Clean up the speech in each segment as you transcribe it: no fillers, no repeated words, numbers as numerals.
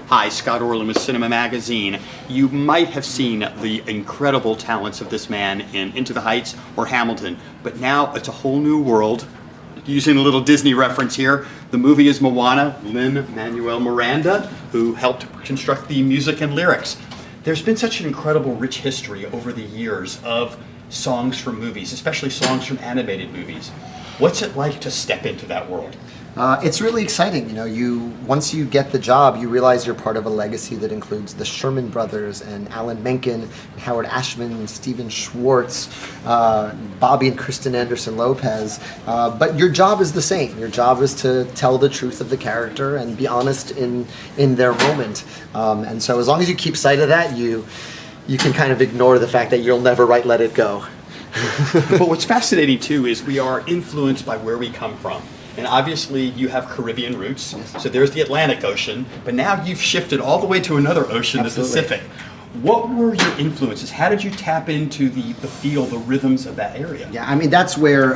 Hi, Scott Orlin with CINEMA-Magazin. You might have seen the incredible talents of this man in Into the Heights or Hamilton, but now it's a whole new world. Using a little Disney reference here, the movie is Moana, Lin-Manuel Miranda, who helped construct the music and lyrics. There's been such an incredible rich history over the years of songs from movies, especially songs from animated movies. What's it like to step into that world? It's really exciting. Once you get the job, you realize you're part of a legacy that includes the Sherman Brothers and Alan Menken, and Howard Ashman, and Stephen Schwartz, Bobby and Kristen Anderson Lopez. But your job is the same. Your job is to tell the truth of the character and be honest in their moment. And so as long as you keep sight of that, you can kind of ignore the fact that you'll never let it go. But what's fascinating too is we are influenced by where we come from. And obviously you have Caribbean roots, so there's the Atlantic Ocean, but now you've shifted all the way to another ocean, Absolutely. the Pacific. What were your influences? How did you tap into the feel, the rhythms of that area? Yeah, I mean, that's where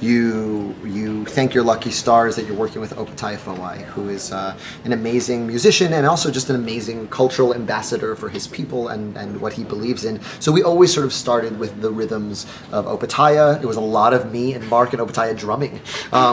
you thank your lucky stars that you're working with Opataya Fawai, who is an amazing musician and also just an amazing cultural ambassador for his people and what he believes in. So we always sort of started with the rhythms of Opataya. It was a lot of me and Mark and Opataya drumming.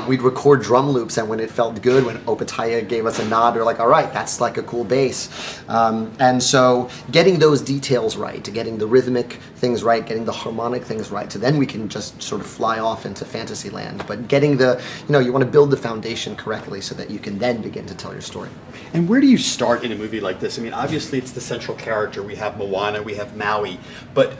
We'd record drum loops, and when it felt good, when Opataya gave us a nod, we were like, all right, that's like a cool bass. And so getting those details right, getting the rhythmic things right, getting the harmonic things right, so then we can just sort of fly off into fantasy land. But getting you want to build the foundation correctly so that you can then begin to tell your story. And where do you start in a movie like this? I mean, obviously it's the central character. We have Moana, we have Maui, but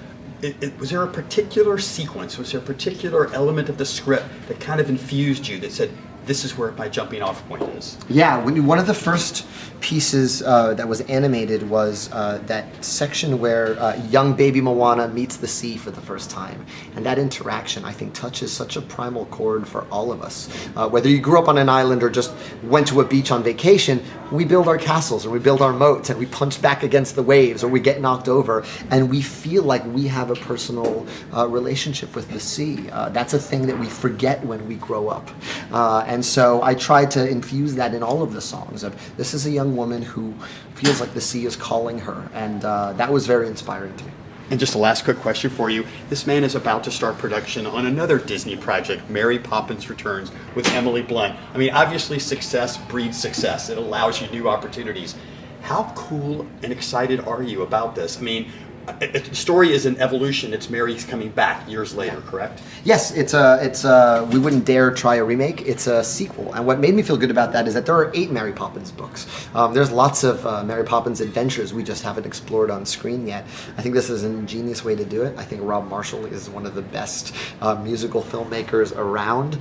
was there a particular sequence, was there a particular element of the script that kind of infused you, that said, this is where my jumping off point is? Yeah, one of the first pieces that was animated was that section where young baby Moana meets the sea for the first time. And that interaction, I think, touches such a primal chord for all of us. Whether you grew up on an island or just went to a beach on vacation, we build our castles or we build our moats and we punch back against the waves or we get knocked over and we feel like we have a personal relationship with the sea. That's a thing that we forget when we grow up. And so I tried to infuse that in all of the songs. This is a young woman who feels like the sea is calling her, and that was very inspiring to me. And just a last quick question for you. This man is about to start production on another Disney project, Mary Poppins Returns, with Emily Blunt. I mean, obviously success breeds success. It allows you new opportunities. How cool and excited are you about this? I mean, the story is an evolution. It's Mary's coming back years later, correct? Yes, we wouldn't dare try a remake. It's a sequel. And what made me feel good about that is that there are 8 Mary Poppins books. There's lots of Mary Poppins adventures we just haven't explored on screen yet. I think this is an ingenious way to do it. I think Rob Marshall is one of the best musical filmmakers around.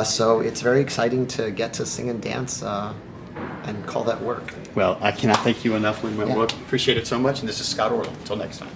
So it's very exciting to get to sing and dance and call that work. Well, I cannot thank you enough, Lin-Manuel. Appreciate it so much. And this is Scott Orlin. Until next time.